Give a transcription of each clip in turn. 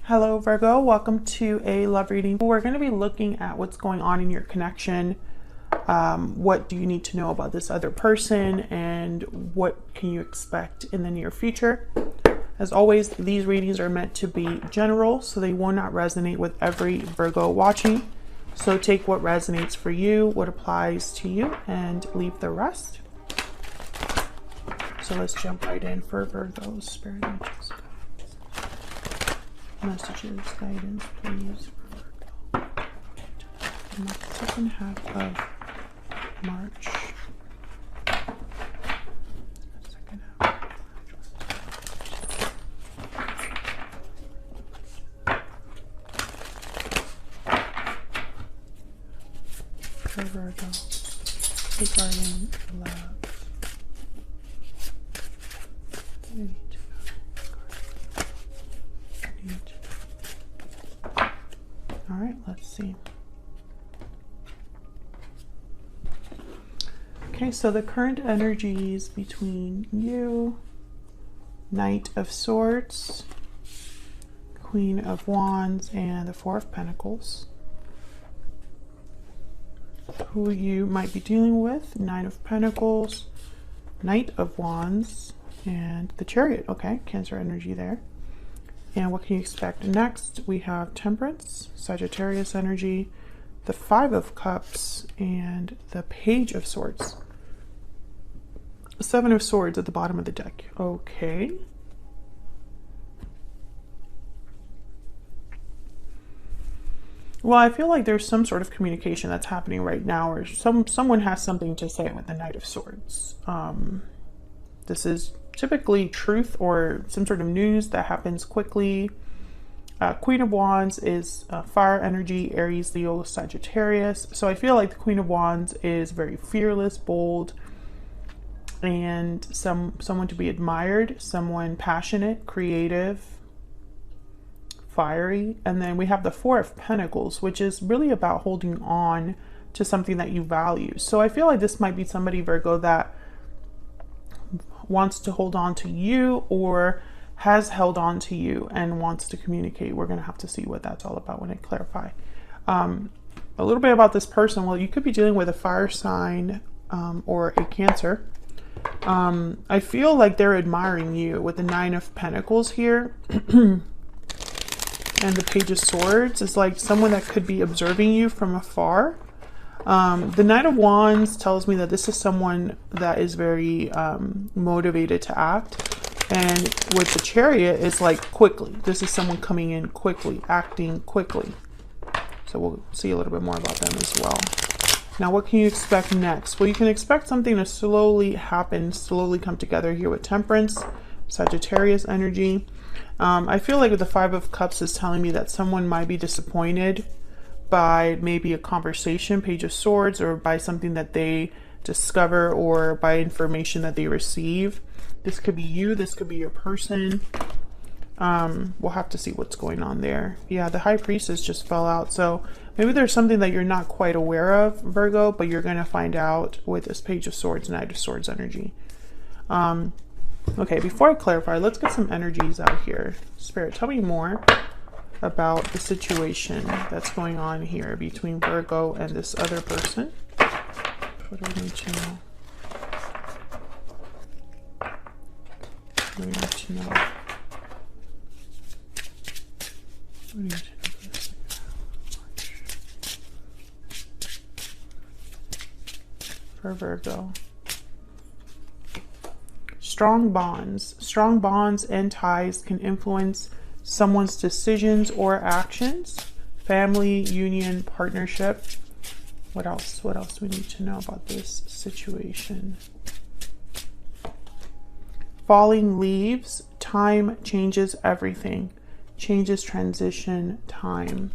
Hello Virgo, welcome to a love reading. We're going to be looking at what's going on in your connection. What do you need to know about this other person and what can you expect in the near future? As always, these readings are meant to be general, so they will not resonate with every Virgo watching. So take what resonates for you, what applies to you, and leave the rest. So let's jump right in for Virgo's spirit angels. Messages, guidance, please, for Virgo. In the second half of March. Second half of March. For Virgo, regarding love. All right, let's see. Okay, so the current energies between you, Knight of Swords, Queen of Wands, and the Four of Pentacles. Who you might be dealing with, Nine of Pentacles, Knight of Wands, and the Chariot. Okay, Cancer energy there. And what can you expect next? We have Temperance, Sagittarius energy, the Five of Cups, and the Page of Swords. Seven of Swords at the bottom of the deck. Okay. Well, I feel like there's some sort of communication that's happening right now, or someone has something to say with the Knight of Swords. This is typically truth or some sort of news that happens quickly. Queen of Wands is fire energy, Aries, Leo, Sagittarius. So I feel like the Queen of Wands is very fearless, bold, and someone to be admired, someone passionate, creative, fiery. And then we have the Four of Pentacles, which is really about holding on to something that you value. So I feel like this might be somebody, Virgo, that wants to hold on to you or has held on to you and wants to communicate. We're going to have to see what that's all about when I clarify. A little bit about this person. Well, you could be dealing with a fire sign or a Cancer. I feel like they're admiring you with the Nine of Pentacles here. And the Page of Swords is like someone that could be observing you from afar. The Knight of Wands tells me that this is someone that is very motivated to act. And with the Chariot, it's like quickly. This is someone coming in quickly, acting quickly. So we'll see a little bit more about them as well. Now, what can you expect next? Well, you can expect something to slowly happen, slowly come together here with Temperance, Sagittarius energy. I feel like with the Five of Cups is telling me that someone might be disappointed by maybe a conversation, Page of Swords, or by something that they discover or by information that they receive. This could be you, this could be your person. We'll have to see what's going on there. Yeah, the High Priestess just fell out, so maybe there's something that you're not quite aware of, Virgo, but you're going to find out with this Page of Swords, Knight of Swords energy. Okay, before I clarify, let's get some energies out here. Spirit, tell me more about the situation that's going on here between Virgo and this other person. What do we need to know? What do we need to know? What do we need to know for this for Virgo? Strong bonds and ties can influence someone's decisions or actions. Family, union, partnership. What else? What else do we need to know about this situation? Falling leaves. Time changes everything. Changes, transition, time.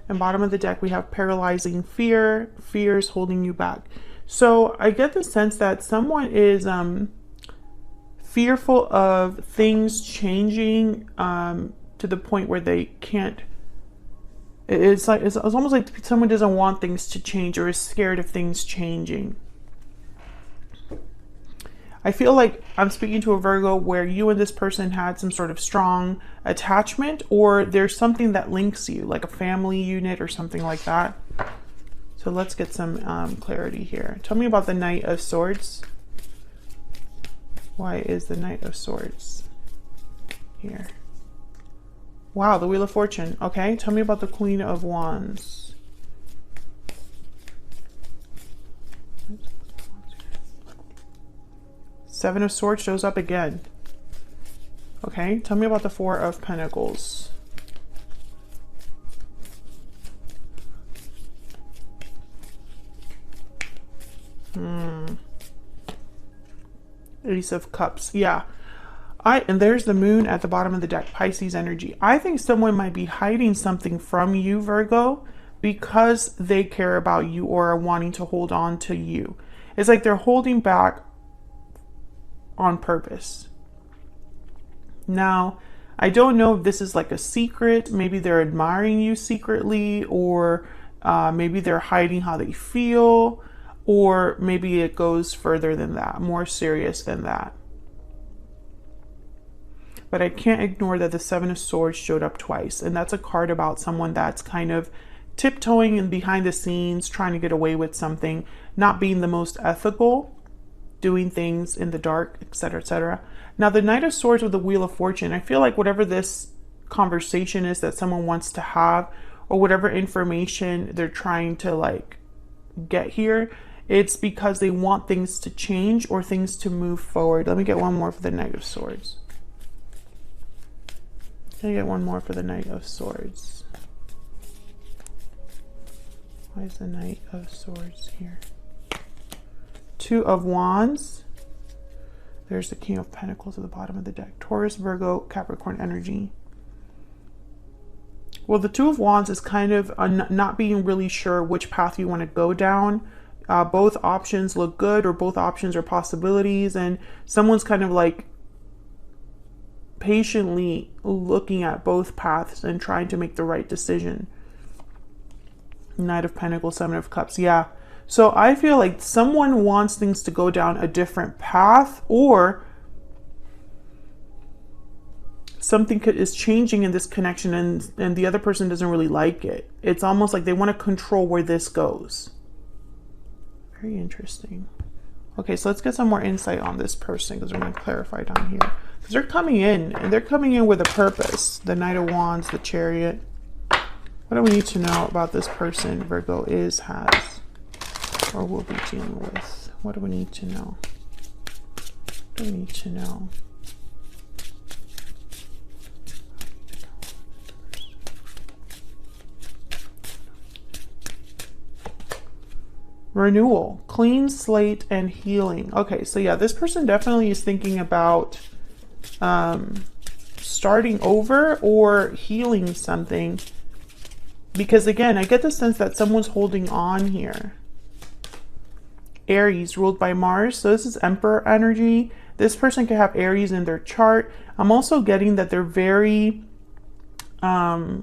And bottom of the deck, we have paralyzing fear. Fears holding you back. So I get the sense that someone is fearful of things changing to the point where they can't. It's almost like someone doesn't want things to change or is scared of things changing. I feel like I'm speaking to a Virgo where you and this person had some sort of strong attachment, or there's something that links you, like a family unit or something like that. So let's get some clarity here. Tell me about the Knight of Swords. Why is the Knight of Swords here? Wow, the Wheel of Fortune. Okay, tell me about the Queen of Wands. Seven of Swords shows up again. Okay, tell me about the Four of Pentacles. Ace of Cups. Yeah. And there's the Moon at the bottom of the deck, Pisces energy. I think someone might be hiding something from you, Virgo, because they care about you or are wanting to hold on to you. It's like they're holding back on purpose. Now, I don't know if this is like a secret. Maybe they're admiring you secretly, or maybe they're hiding how they feel, or maybe it goes further than that, more serious than that. But I can't ignore that the Seven of Swords showed up twice. And that's a card about someone that's kind of tiptoeing and behind the scenes, trying to get away with something, not being the most ethical, doing things in the dark, etc., etc. Now, the Knight of Swords with the Wheel of Fortune, I feel like whatever this conversation is that someone wants to have, or whatever information they're trying to like get here, it's because they want things to change or things to move forward. Let me get one more for the Knight of Swords. Can I get one more for the Knight of Swords? Why is the Knight of Swords here? Two of Wands. There's the King of Pentacles at the bottom of the deck. Taurus, Virgo, Capricorn energy. Well, the Two of Wands is kind of not being really sure which path you want to go down. Both options look good, or both options are possibilities, and someone's kind of like patiently looking at both paths and trying to make the right decision. Knight of Pentacles, Seven of Cups. Yeah. So I feel like someone wants things to go down a different path, or something is changing in this connection, and the other person doesn't really like it. It's almost like they want to control where this goes. Very interesting. Okay, so let's get some more insight on this person, because we're going to clarify down here. Because they're coming in, and they're coming in with a purpose. The Knight of Wands, the Chariot. What do we need to know about this person Virgo has, or will be dealing with? What do we need to know? What do we need to know? Renewal, clean slate, and healing. Okay, so yeah, this person definitely is thinking about starting over or healing something. Because again, I get the sense that someone's holding on here. Aries, ruled by Mars. So this is Emperor energy. This person could have Aries in their chart. I'm also getting that they're very, I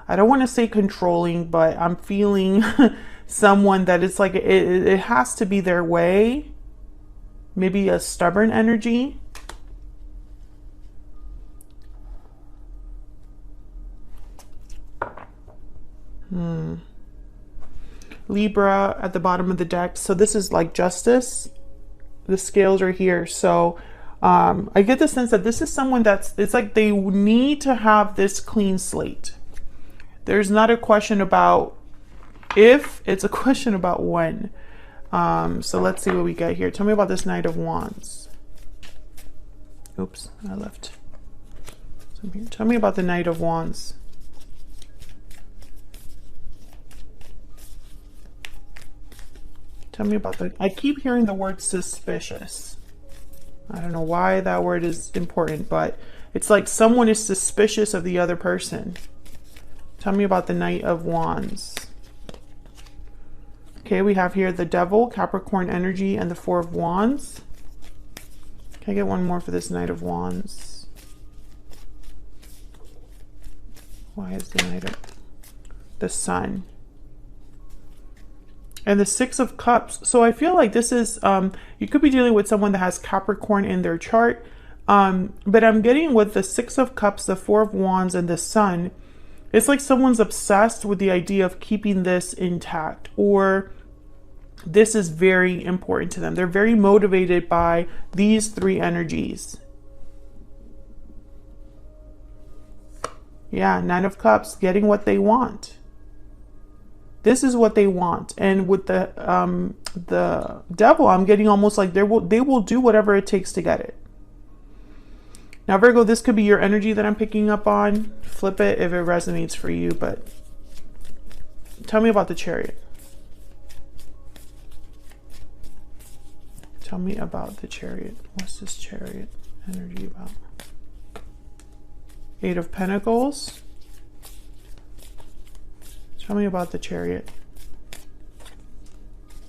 don't want to say controlling, but I'm feeling someone that it's like it has to be their way. Maybe a stubborn energy. Libra at the bottom of the deck. So this is like justice. The scales are here. So I get the sense that this is someone it's like they need to have this clean slate. There's not a question about if, it's a question about when. So let's see what we get here. Tell me about this Knight of Wands. Oops, I left some here. Tell me about the Knight of Wands. Tell me about I keep hearing the word suspicious. I don't know why that word is important, but it's like someone is suspicious of the other person. Tell me about the Knight of Wands. Okay, we have here the Devil, Capricorn energy, and the Four of Wands. Can I get one more for this Knight of Wands? Why is the Knight of the Sun? And the Six of Cups. So I feel like this is, you could be dealing with someone that has Capricorn in their chart. But I'm getting with the Six of Cups, the Four of Wands, and the Sun. It's like someone's obsessed with the idea of keeping this intact, or this is very important to them. They're very motivated by these three energies. Yeah, Nine of Cups, getting what they want. This is what they want. And with the Devil, I'm getting almost like they will do whatever it takes to get it. Now, Virgo, this could be your energy that I'm picking up on. Flip it if it resonates for you, but tell me about the Chariot. Tell me about the Chariot. What's this Chariot energy about? Eight of Pentacles. Tell me about the Chariot.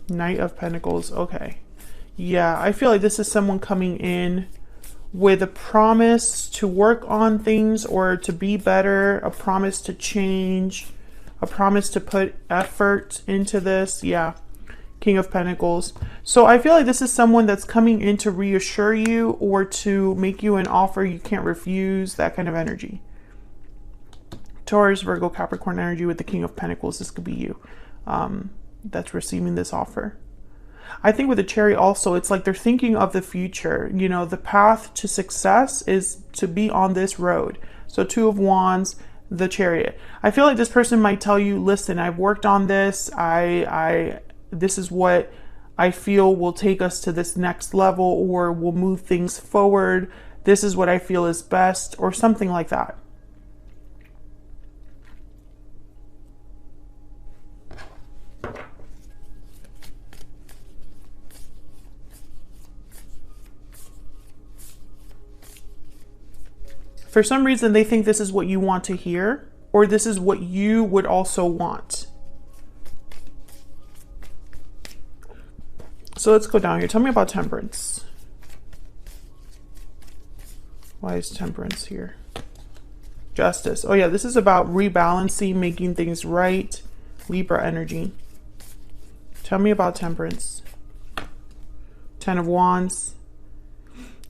Knight of Pentacles. Okay. Yeah, I feel like this is someone coming in with a promise to work on things or to be better, a promise to change, a promise to put effort into this. Yeah, King of Pentacles. So I feel like this is someone that's coming in to reassure you or to make you an offer you can't refuse, that kind of energy. Taurus, Virgo, Capricorn energy with the King of Pentacles. This could be you that's receiving this offer. I think with the Chariot also, it's like they're thinking of the future. You know, the path to success is to be on this road. So Two of Wands, the Chariot. I feel like this person might tell you, listen, I've worked on this. This is what I feel will take us to this next level or will move things forward. This is what I feel is best, or something like that. For some reason, they think this is what you want to hear, or this is what you would also want. So let's go down here. Tell me about Temperance. Why is Temperance here? Justice. Oh yeah, this is about rebalancing, making things right. Libra energy. Tell me about Temperance. Ten of Wands.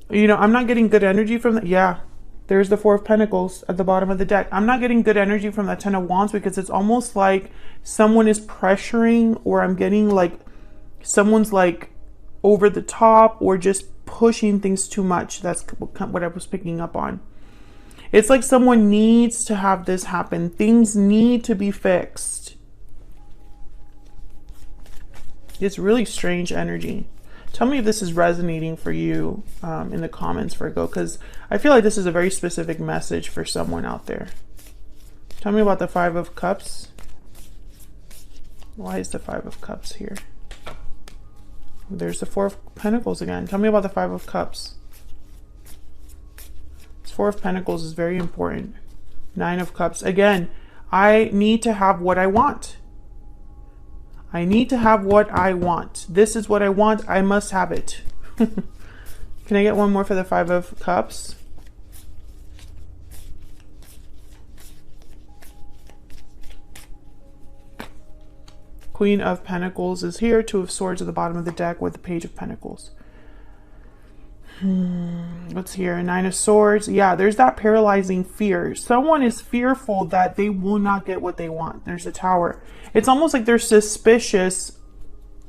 You know, I'm not getting good energy from that. Yeah. There's the Four of Pentacles at the bottom of the deck. I'm not getting good energy from that Ten of Wands because it's almost like someone is pressuring, or I'm getting like someone's like over the top or just pushing things too much. That's what I was picking up on. It's like someone needs to have this happen. Things need to be fixed. It's really strange energy. Tell me if this is resonating for you in the comments, Virgo, because I feel like this is a very specific message for someone out there. Tell me about the Five of Cups. Why is the Five of Cups here? There's the Four of Pentacles again. Tell me about the Five of Cups. This Four of Pentacles is very important. Nine of Cups. Again, I need to have what I want. I need to have what I want. This is what I want. I must have it. Can I get one more for the Five of Cups? Queen of Pentacles is here. Two of Swords at the bottom of the deck with the Page of Pentacles. What's here? Nine of Swords. Yeah, there's that paralyzing fear. Someone is fearful that they will not get what they want. There's a Tower. It's almost like they're suspicious.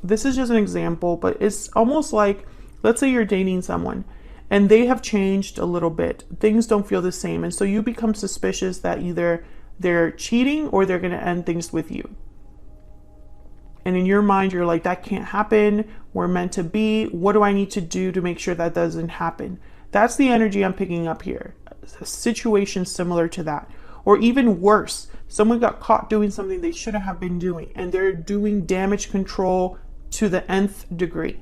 This is just an example, but it's almost like, let's say you're dating someone and they have changed a little bit. Things don't feel the same. And so you become suspicious that either they're cheating or they're going to end things with you. And in your mind, you're like, that can't happen. We're meant to be. What do I need to do to make sure that doesn't happen? That's the energy I'm picking up here. A situation similar to that. Or even worse, someone got caught doing something they shouldn't have been doing, and they're doing damage control to the nth degree.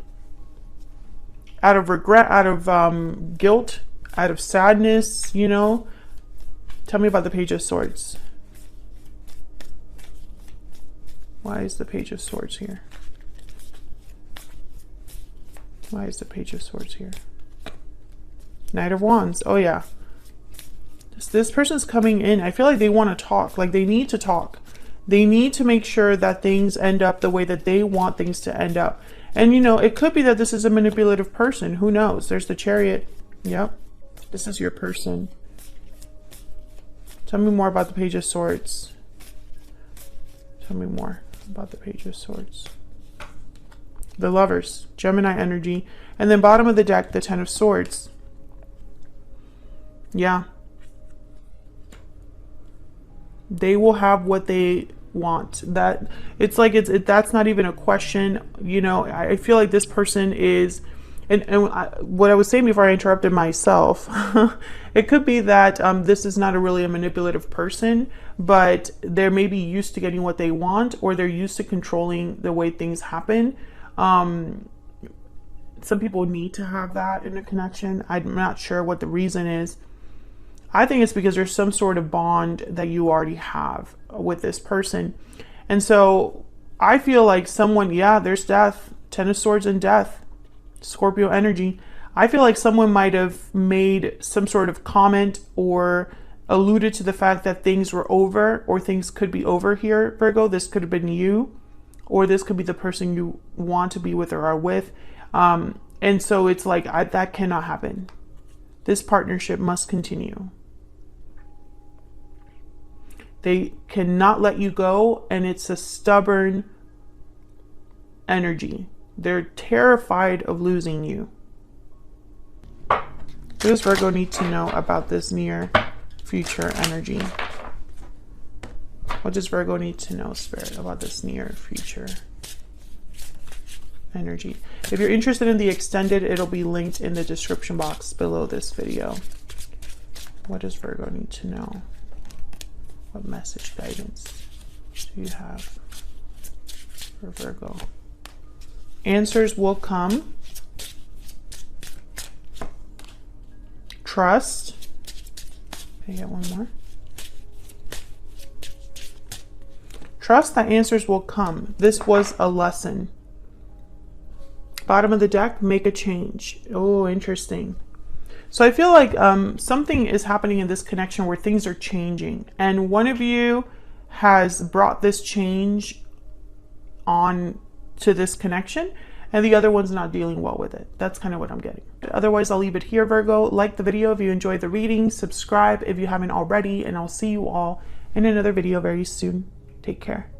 Out of regret, out of guilt, out of sadness, you know. Tell me about the Page of Swords. Why is the Page of Swords here? Why is the Page of Swords here? Knight of Wands. Oh yeah. This person's coming in. I feel like they want to talk. Like they need to talk. They need to make sure that things end up the way that they want things to end up. And, you know, it could be that this is a manipulative person. Who knows? There's the Chariot. Yep. This is your person. Tell me more about the Page of Swords. Tell me more about the Page of Swords. The Lovers, Gemini energy. And then bottom of the deck, the Ten of Swords. Yeah. They will have what they want. That it's like that's not even a question. You know, I feel like this person is, what I was saying before I interrupted myself, it could be that this is not really a manipulative person, but they're maybe used to getting what they want, or they're used to controlling the way things happen. Some people need to have that in a connection. I'm not sure what the reason is. I think it's because there's some sort of bond that you already have with this person. And so I feel like someone, yeah, there's death, Ten of Swords and death, Scorpio energy. I feel like someone might have made some sort of comment or alluded to the fact that things were over, or things could be over here, Virgo. This could have been you, or this could be the person you want to be with or are with. And so it's like, that cannot happen. This partnership must continue. They cannot let you go, and it's a stubborn energy. They're terrified of losing you. What does Virgo need to know about this near future energy? What does Virgo need to know, Spirit, about this near future energy? If you're interested in the extended, it'll be linked in the description box below this video. What does Virgo need to know? What message guidance do you have for Virgo? Answers will come. Trust. Can I get one more? Trust that answers will come. This was a lesson. Bottom of the deck, make a change. Oh, interesting. So I feel like something is happening in this connection where things are changing. And one of you has brought this change on to this connection, and the other one's not dealing well with it. That's kind of what I'm getting. Otherwise, I'll leave it here, Virgo. Like the video if you enjoyed the reading. Subscribe if you haven't already. And I'll see you all in another video very soon. Take care.